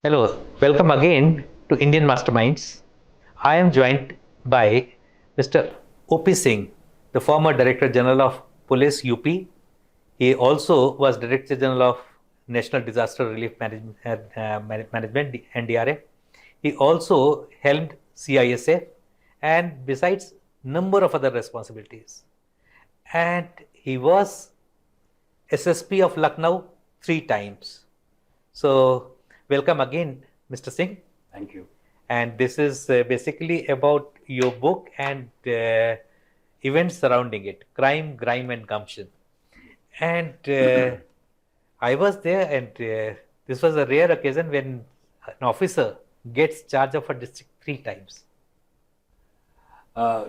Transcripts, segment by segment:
Hello, welcome again to Indian Masterminds. I am joined by Mr. OP Singh, the former Director General of Police UP. He also was Director General of National Disaster Relief Management NDRF. He also helmed CISF and besides number of other responsibilities. And he was SSP of Lucknow 3 times. So, welcome again, Mr. Singh. Thank you. And this is basically about your book and events surrounding it, crime, grime, and gumption. And I was there, and this was a rare occasion when an officer gets charge of a district 3 times.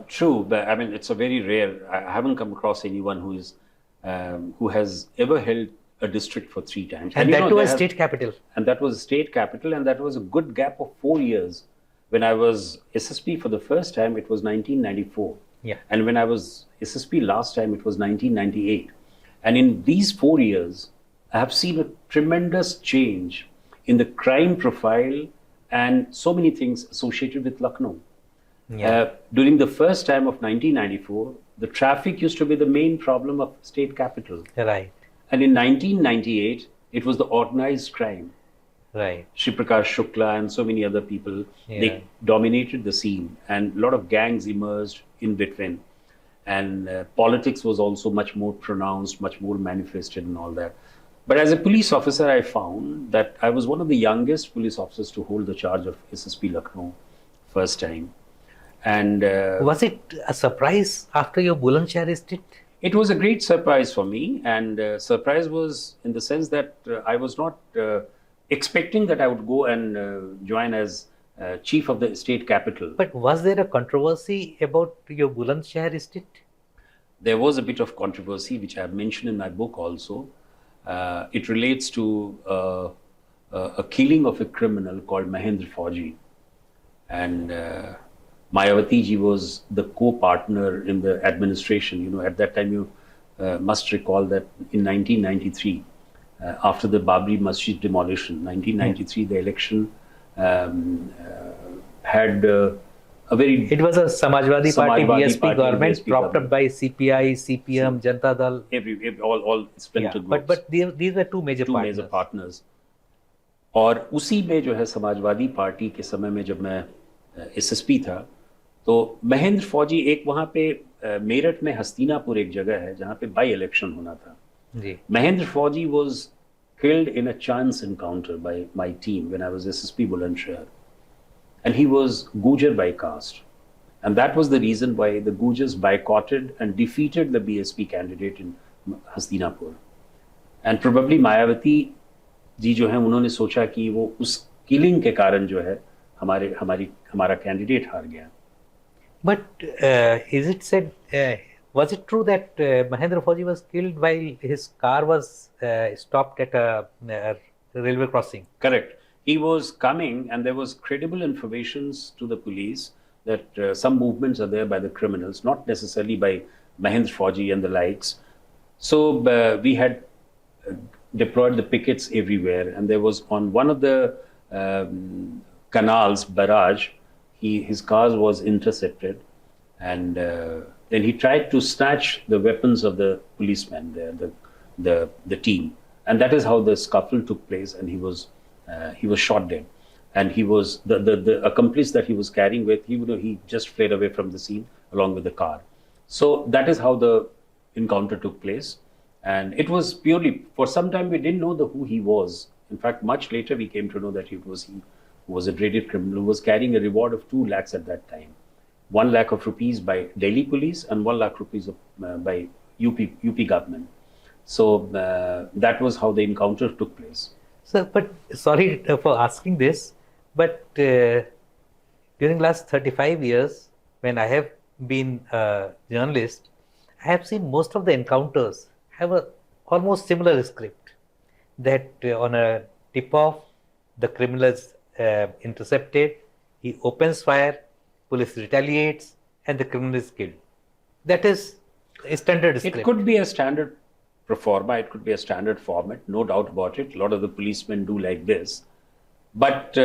True, but I mean it's a very rare. I haven't come across anyone who has ever held a district for 3 times, And that was state capital. And that was state capital, and that was a good gap of 4 years. When I was SSP for the first time, it was 1994. Yeah. And when I was SSP last time, it was 1998. And in these 4 years, I have seen a tremendous change in the crime profile and so many things associated with Lucknow. Yeah. During the first time of 1994, the traffic used to be the main problem of state capital. Right. And in 1998, it was the organized crime. Right. Shri Prakash Shukla and so many other people, Yeah. they dominated the scene, and a lot of gangs emerged in between. And politics was also much more pronounced, much more manifested and all that. But as a police officer, I found that I was one of the youngest police officers to hold the charge of SSP Lucknow first time. And Was it a surprise after your Bulandshahr stint? it was a great surprise for me. And surprise was in the sense that I was not expecting that I would go and join as chief of the state capital. But was there a controversy about your Bulandshahr stint? There was a bit of controversy, which I have mentioned in my book also. It relates to a killing of a criminal called Mahendra Fauji. And Mayawati ji was the co-partner in the administration. You know, at that time, you must recall that in 1993, after the Babri Masjid demolition, 1993, the election had a very... It was a Samajwadi Party Samajwadi BSP Party, government BSP propped up government. by CPI, CPM, Janata Dal. all splinter Yeah, groups. but these were two major partners. Partners और उसी में जो है Samajwadi party के समय में जब मैं एसएसपी था तो महेंद्र फौजी एक वहाँ पे मेरठ में हस्तिनापुर एक जगह है जहाँ पे बाई इलेक्शन होना था जी. Mahendra Fauji was killed in a chance encounter by my team when I was SSP Bulandshahr. And he was Gujar by caste. And that was the reason why the Gujars boycotted and defeated the BSP candidate in Hastinapur. And probably Mayawati जी जो है उन्होंने सोचा कि वो उस killing के कारण जो है हमारा कैंडिडेट हार गया. But is it said, was it true that Mahendra Fauji was killed while his car was stopped at a railway crossing? Correct. He was coming and there was credible information to the police that some movements are there by the criminals, not necessarily by Mahendra Fauji and the likes. So we had deployed the pickets everywhere, and there was on one of the canals, barrage, his car was intercepted, and then he tried to snatch the weapons of the policemen there, the team, and that is how the scuffle took place, and he was shot dead, and he was the accomplice that he was carrying with he just fled away from the scene along with the car. So that is how the encounter took place. And it was purely, for some time we didn't know who he was. In fact, much later we came to know that he who was a dreaded criminal who was carrying a reward of 2 lakhs at that time. 1 lakh of rupees by Delhi police and 1 lakh rupees by UP government. So that was how the encounter took place. Sir, but sorry for asking this, but during last 35 years, when I have been a journalist, I have seen most of the encounters have a almost similar script, that on a tip-off, the criminal is intercepted, he opens fire, police retaliates, and the criminal is killed. That is a standard script. It could be a standard pro forma, it could be a standard format, no doubt about it. A lot of the policemen do like this. But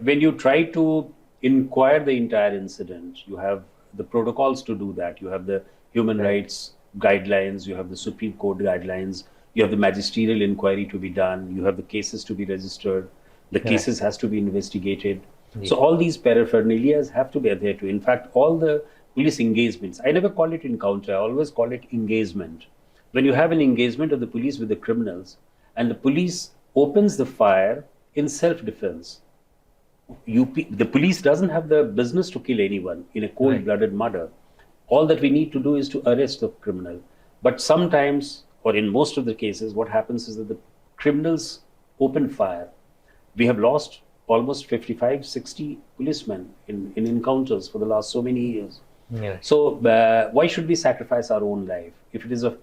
when you try to inquire the entire incident, you have the protocols to do that. You have the human Right. rights guidelines, you have the Supreme Court guidelines, you have the magisterial inquiry to be done, you have the cases to be registered, the Right. cases has to be investigated. Yeah. So all these paraphernalias have to be adhered to. In fact, all the police engagements, I never call it encounter, I always call it engagement. When you have an engagement of the police with the criminals, and the police opens the fire in self-defense, the police doesn't have the business to kill anyone in a Right. cold-blooded murder. All that we need to do is to arrest the criminal. But sometimes, or in most of the cases, what happens is that the criminals open fire. We have lost almost 55, 60 policemen in encounters for the last so many years. Yeah. So why should we sacrifice our own life? If it is a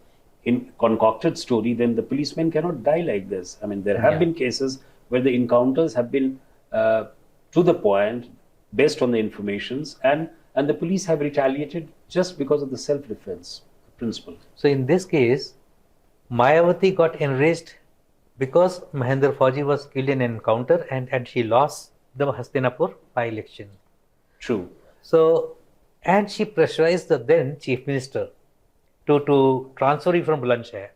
concocted story, then the policemen cannot die like this. I mean, there have Yeah. been cases where the encounters have been to the point, based on the informations, and the police have retaliated just because of the self-defense principle. So in this case, Mayawati got enraged because Mahendra Fauji was killed in an encounter, and she lost the Hastinapur by-election. True. So, and she pressurized the then chief minister to transfer you from Bulandshahr.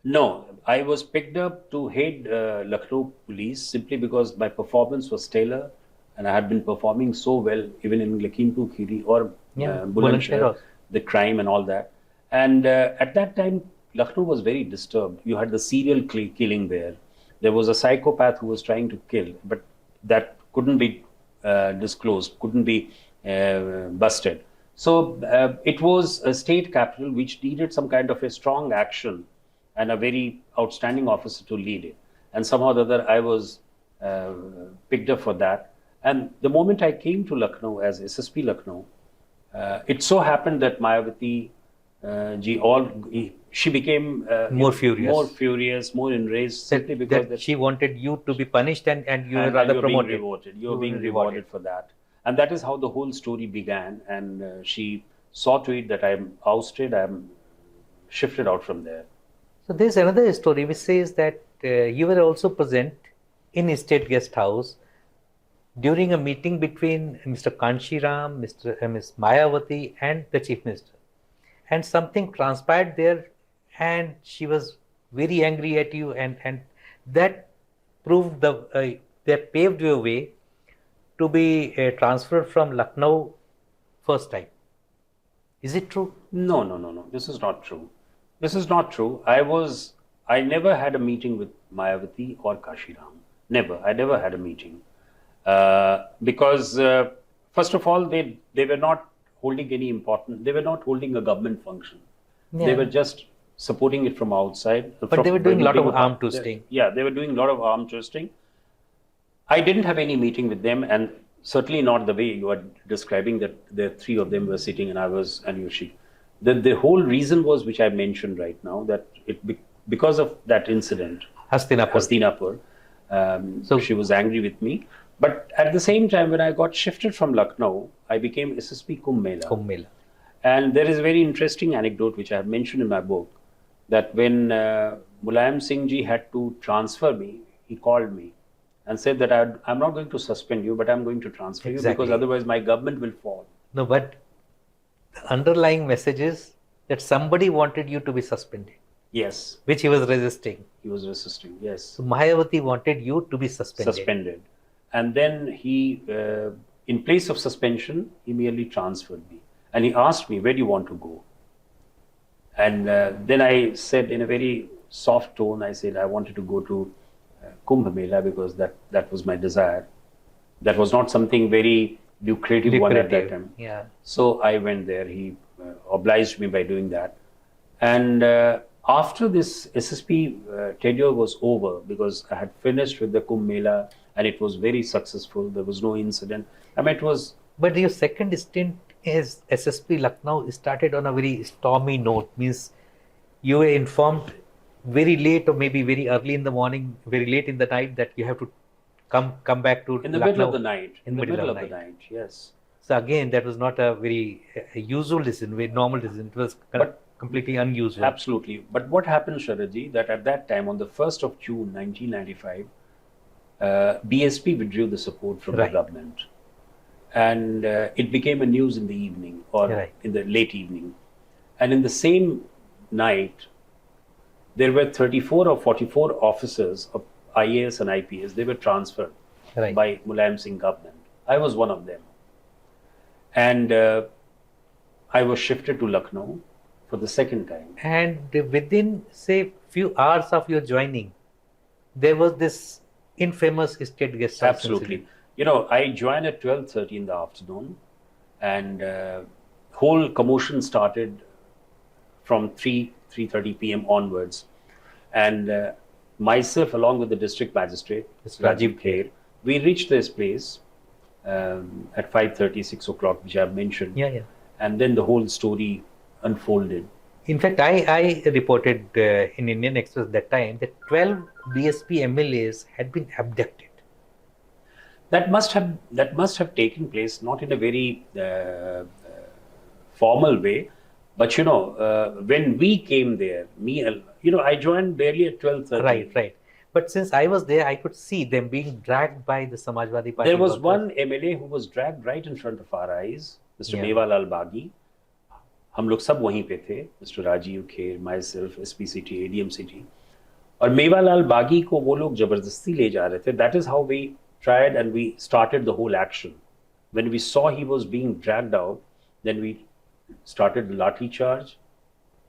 No, I was picked up to head Lucknow police simply because my performance was stellar and I had been performing so well even in Lakhimpur Kheri or Yeah, Bulandshahr Bulandshahr, also. the crime and all that. And at that time, Lucknow was very disturbed. You had the serial killing there. There was a psychopath who was trying to kill, but that couldn't be disclosed, couldn't be busted. So it was a state capital which needed some kind of a strong action and a very outstanding officer to lead it. And somehow or the other, I was picked up for that. And the moment I came to Lucknow as SSP Lucknow, it so happened that Mayawati she became More furious. more enraged simply because That she wanted you to be punished, and you were and rather you're promoted. being rewarded. You're You were being rewarded for that. And that is how the whole story began. And she saw to it that I'm ousted, I'm shifted out from there. So there's another story which says that you were also present in State Guest House during a meeting between Mr. Kanshiram, Ms. Mayawati, and the Chief Minister. And something transpired there, and she was very angry at you, and that proved that paved your way to be transferred from Lucknow first time. Is it true? No, no, no, no. This is not true. This is not true. I never had a meeting with Mayawati or Kashiram. Never. I never had a meeting. Because, first of all, they were not holding any important, they were not holding a government function. Yeah. They were just supporting it from outside. But they were doing a lot of arm twisting. Yeah, they were doing a lot of arm twisting. I didn't have any meeting with them, and certainly not the way you are describing that the three of them were sitting and I was and Yoshi. The whole reason was, which I mentioned right now, that because of that incident, Hastinapur. so she was angry with me. But at the same time, when I got shifted from Lucknow, I became SSP Kumbh Mela. And there is a very interesting anecdote which I have mentioned in my book, that when Mulayam Singh ji had to transfer me, he called me and said that I'm not going to suspend you, but I'm going to transfer you because otherwise my government will fall. No, but the underlying message is that somebody wanted you to be suspended. Yes. Which he was resisting. He was resisting, yes. So Mayawati wanted you to be suspended. And then he, in place of suspension, he merely transferred me. And he asked me, where do you want to go? And then I said in a very soft tone, I said, I wanted to go to Kumbh Mela because that was my desire. That was not something very lucrative one at that time. Yeah. So I went there. He obliged me by doing that. And after this SSP tenure was over, because I had finished with the Kumbh Mela and it was very successful. There was no incident. I mean, it was. But your second stint as SSP Lucknow started on a very stormy note. Means you were informed very late or maybe very early in the morning, very late in the night that you have to come back to in the Lucknow middle of the night. In the middle of the night, yes. So again, that was not a very usual decision, very normal decision. It was completely unusual. Absolutely. But what happened, Sharadji, that at that time, on the 1st of June 1995, BSP withdrew the support from the Right. government, and it became a news in the evening or Right. in the late evening. And in the same night, there were 34 or 44 officers of IAS and IPS. They were transferred Right. by Mulayam Singh government. I was one of them, and I was shifted to Lucknow for the second time. And within, say, few hours of your joining, there was this infamous state guest house Absolutely. incident. You know, I joined at 12:30 in the afternoon, and whole commotion started from 3:30 p.m. onwards. And myself, along with the district magistrate, Mr. Rajiv Rajiv Kher, we reached this place at 5:30, 6 o'clock, which I've mentioned. Yeah, yeah. And then the whole story unfolded. In fact, I reported in Indian Express that time that 12 BSP MLAs had been abducted. That must have taken place not in a very formal way, but when we came there, I joined barely at 12:30. Right, right. But since I was there, I could see them being dragged by the Samajwadi Party. There was workers. one MLA who was dragged right in front of our eyes, Mr. Yeah. Mewalal Baghi. हम लोग सब वहीं पे थे, Mr. Rajiv Kher, myself, SPCT, ADMCT. और मेवालाल बागी को वो लोग जबरदस्ती ले जा रहे थे. That is how we tried and we started the whole action. When we saw he was being dragged out, then we started the लाठी charge.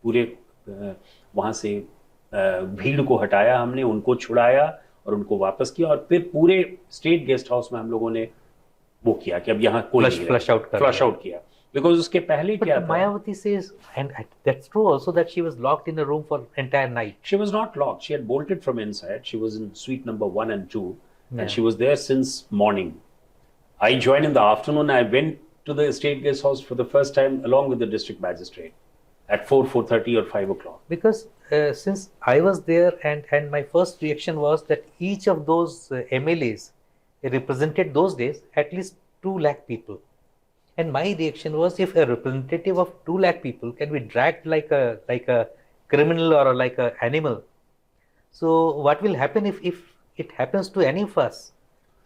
पूरे वहाँ से भीड़ को हटाया हमने, उनको छुड़ाया और उनको वापस किया, और फिर पूरे स्टेट गेस्ट हाउस में हम लोगों ने वो किया कि अब यहाँ कोई फ्लश आउट किया. Because उसके पहले क्या था? Mayawati says, and that's true also, that she was locked in a room for entire night. She was not locked. She had bolted from inside. She was in suite number 1 and 2, Yeah. and she was there since morning. I joined in the afternoon. I went to the state guest house for the first time along with the district magistrate at 4:30 or 5 o'clock. Because since I was there, and my first reaction was that each of those MLAs represented those days at least 2 lakh people. And my reaction was, if a representative of 2 lakh people can be dragged like a criminal or like an animal, so what will happen if it happens to any of us?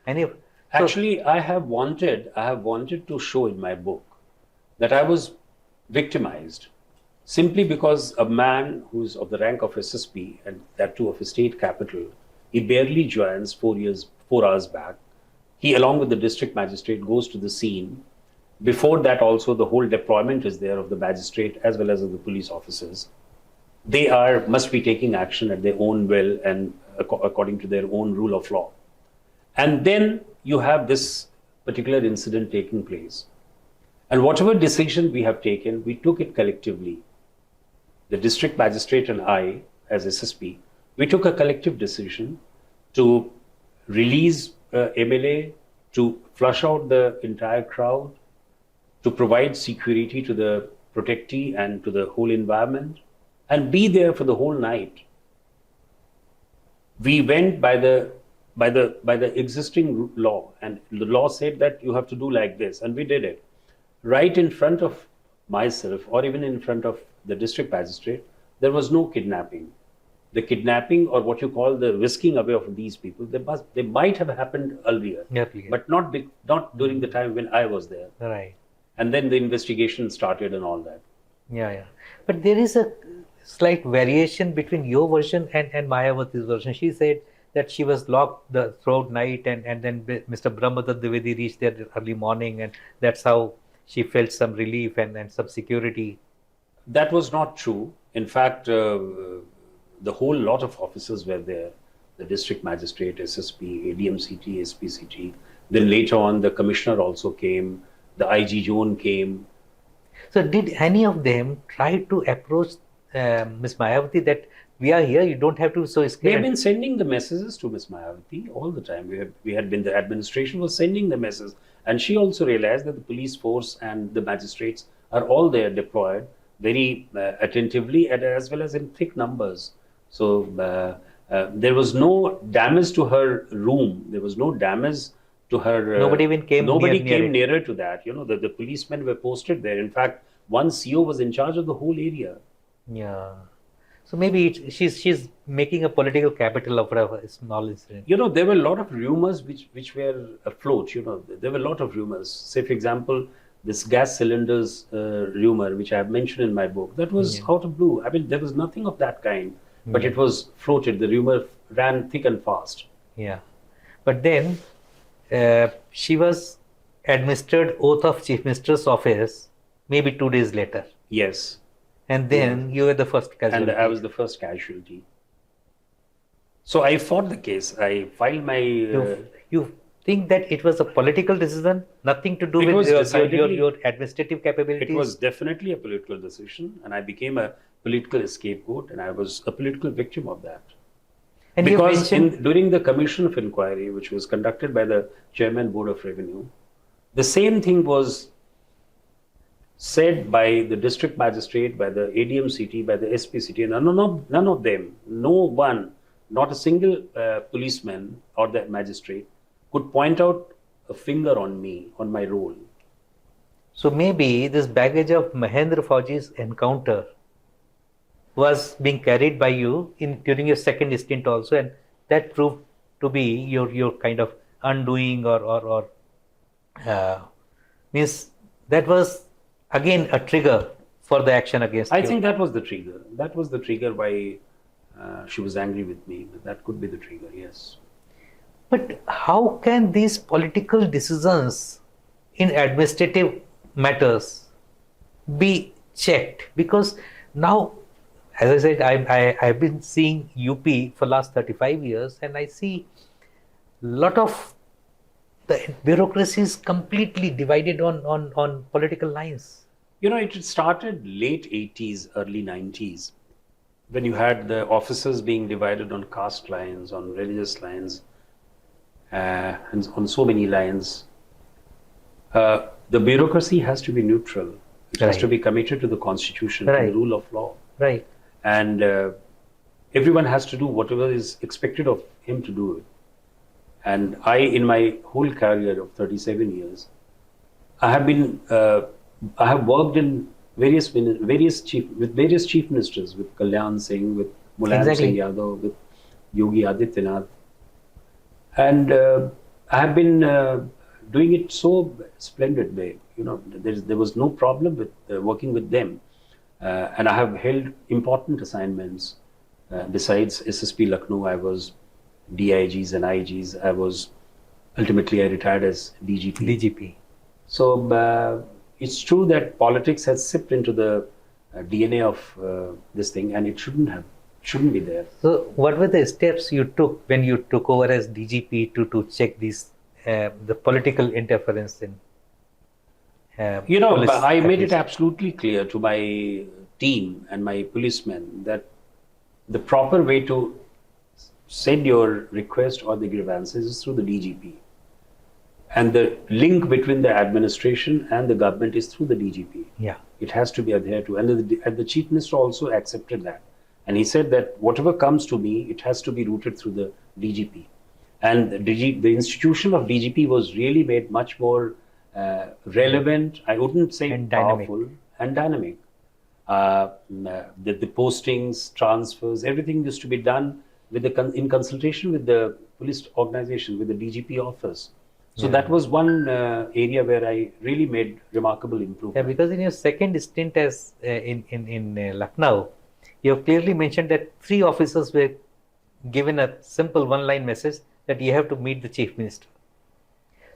Actually, I have wanted to show in my book that I was victimized simply because a man who's of the rank of SSP, and that too of a state capital, he barely joins 4 hours back. He, along with the district magistrate, goes to the scene. Before that also, the whole deployment is there of the magistrate as well as of the police officers. They must be taking action at their own will and according to their own rule of law. And then you have this particular incident taking place. And whatever decision we have taken, we took it collectively. The district magistrate and I, as SSP, we took a collective decision to release MLA, to flush out the entire crowd, to provide security to the protectee and to the whole environment, and be there for the whole night. We went by the existing law, and the law said that you have to do like this, and we did it. Right in front of myself, or even in front of the district magistrate, there was no kidnapping. The kidnapping, or what you call the whisking away of these people, they might have happened earlier, but not during the time when I was there. Right. And then the investigation started and all that. Yeah, yeah. But there is a slight variation between your version and Mayawati's version. She said that she was locked throughout night, and then Mr. Brahmadat Dwivedi reached there early morning, and that's how she felt some relief and some security. That was not true. In fact, the whole lot of officers were there. The district magistrate, SSP, ADMCT, SPCT. Then later on, the commissioner also came. The IG zone came. So did any of them try to approach Ms. Mayawati that we are here, you don't have to be so scared? We have been sending the messages to Ms. Mayawati all the time. The administration was sending the messages. And she also realized that the police force and the magistrates are all there deployed very attentively, as well as in thick numbers. So there was no damage to her room. There was no damage to her. Nobody even came. Nearer to that. The policemen were posted there. In fact, one CO was in charge of the whole area. Yeah. So maybe she's making a political capital of a small incident. You know, there were a lot of rumors which were afloat. You know, there were a lot of rumors. Say, for example, this gas cylinders rumor, which I have mentioned in my book, that was Yeah. out of blue. I mean, there was nothing of that kind, but Yeah. it was floated. The rumor ran thick and fast. Yeah. But then she was administered oath of chief minister's office maybe 2 days later, Yes, and then you were the first and casualty. I was the first casualty. So I fought the case. I filed my. You think that it was a political decision, nothing to do It with was decidedly- your administrative capabilities? It was definitely a political decision, and I became a political scapegoat, and I was a political victim of that. And you Because mentioned, during the commission of inquiry, which was conducted by the chairman board of revenue, the same thing was said by the district magistrate, by the ADMCT, by the SPCT, and none of them, no one, not a single policeman or the magistrate could point out a finger on me, on my role. so maybe this baggage of Mahendra Fauji's encounter was being carried by you in during your second stint also, and that proved to be your kind of undoing or means that was again a trigger for the action against I you. think that was the trigger. That was the trigger why she was angry with me. That could be the trigger, yes. But how can these political decisions in administrative matters be checked? Because now, as I said, I've been seeing UP for last 35 years, and I see a lot of the bureaucracy is completely divided on political lines. You know, it started late 80s, early 90s, when you had the officers being divided on caste lines, on religious lines, and on so many lines. The bureaucracy has to be neutral. It has Right. to be committed to the constitution, to Right. the rule of law. Right. And everyone has to do whatever is expected of him to do it. And I, in my whole career of 37 years, I have worked in various chief ministers, with Kalyan Singh, with Mulayam Exactly. Singh Yadav, with Yogi Adityanath, and I have been doing it so splendid way. You know, there was no problem with working with them, and I have held important assignments. Besides SSP Lucknow, I was DIGs and IGs. Ultimately I retired as DGP. DGP. So it's true that politics has seeped into the DNA of this thing, and it shouldn't be there. So, what were the steps you took when you took over as DGP to check these the political interference in? You know, police I made it activities? absolutely clear to my team and my policemen that the proper way to send your request or the grievances is through the DGP. And the link between the administration and the government is through the DGP. Yeah. It has to be adhered to. And the Chief Minister also accepted that. And he said that whatever comes to me, it has to be routed through the DGP. And the institution of DGP was really made much more relevant, I wouldn't say And dynamic. powerful, and dynamic. The postings, transfers, everything used to be done with in consultation with the police organization, with the DGP office. So Yeah. that was one area where I really made remarkable Yeah, improvement. because in your second stint as in Lucknow, you have clearly mentioned that 3 officers were given a simple one-line message that you have to meet the Chief Minister.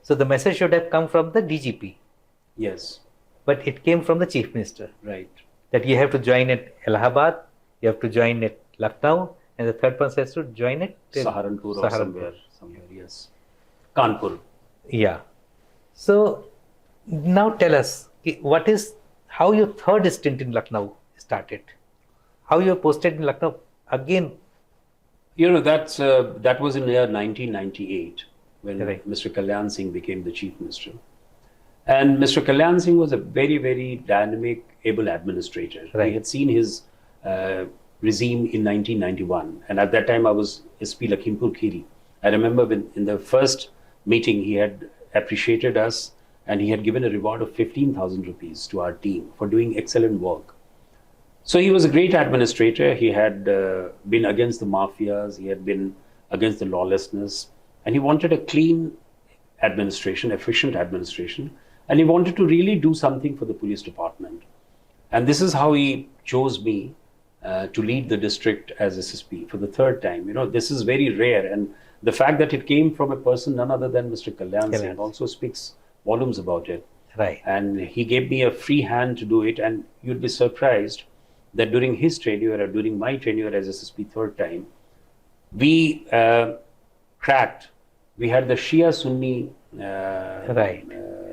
So the message should have come from the DGP, Yes, but it came from the Chief Minister right. that you have to join at Allahabad, you have to join at Lucknow, and the third person has to join at Saharanpur or Saharanpur. somewhere, yes. Kanpur. Yeah. So now tell us how your third stint in Lucknow started. How you were posted in Lucknow again. You know, that was in the year 1998 when Right. Mr. Kalyan Singh became the Chief Minister. And Mr. Kalyan Singh was a very, very dynamic, able administrator. Right. We had seen his regime in 1991. And at that time, I was SP Lakhimpur Kheri. I remember when in the first meeting, he had appreciated us and he had given a reward of 15,000 rupees to our team for doing excellent work. So he was a great administrator. He had been against the mafias, he had been against the lawlessness, and he wanted a clean administration, efficient administration, and he wanted to really do something for the police department. And this is how he chose me to lead the district as SSP for the third time. You know, this is very rare, and the fact that it came from a person none other than Mr. Kalyan Singh also speaks volumes about it. Right. And he gave me a free hand to do it, and you'd be surprised that during his tenure or during my tenure as SSP third time, we cracked. We had the Shia Sunni Right.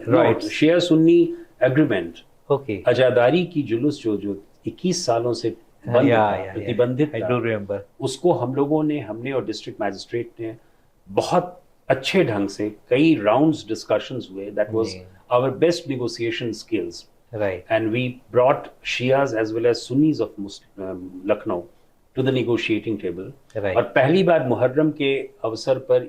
no, Right. Shia Sunni agreement. Okay. अजादारी की जुलूस जो 21 सालों से बंद था, प्रतिबंधित I था, do remember. उसको हमने और डिस्ट्रिक्ट मैजिस्ट्रेट ने बहुत अच्छे ढंग से कई राउंड्स डिस्कशंस हुए. That was our best negotiation skills. Right. And we brought Shias as well as Sunnis of Lucknow to the negotiating table. Right. और पहली बार मुहर्रम के अवसर पर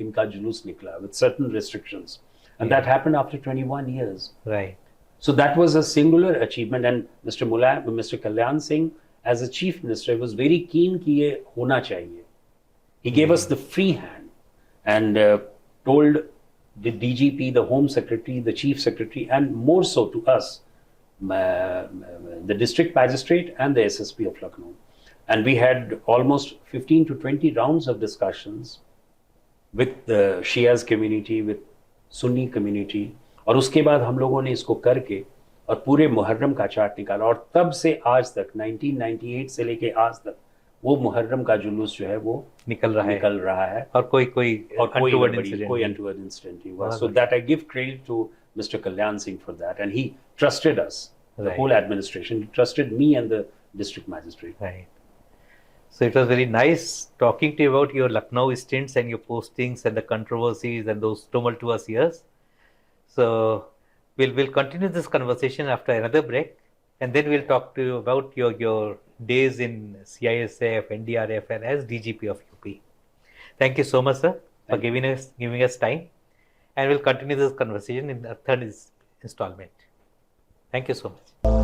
इनका जुलूस निकला with certain restrictions. And that happened after 21 years. Right. So that was a singular achievement, and Mr. Kalyan Singh, as a chief minister, was very keen कि ये होना चाहिए. He gave us the free hand and told the DGP, the Home Secretary, the Chief Secretary, and more so to us, the District Magistrate and the SSP of Lucknow. And we had almost 15 to 20 rounds of discussions with the Shias community, with Sunni community. और उसके बाद हम लोगों ने इसको करके और पूरे मुहर्रम का चार्ट निकाला, और तब से आज तक 1998 से लेके आज तक वो मुहर्रम का जुलूस जो है वो निकल रहा है और कोई untoward incident नहीं हुआ. So that I give credit to Mr. Kalyan Singh for that, and he trusted us, the whole administration. He trusted me and the district magistrate. Right. So it was very nice talking to you about your Lucknow stints and your postings and the controversies and those tumultuous years. So we'll continue this conversation after another break, and then we'll talk to you about your days in CISF, NDRF, and as DGP of UP. Thank you so much, sir, for giving us time, and we'll continue this conversation in the third installment. Thank you so much.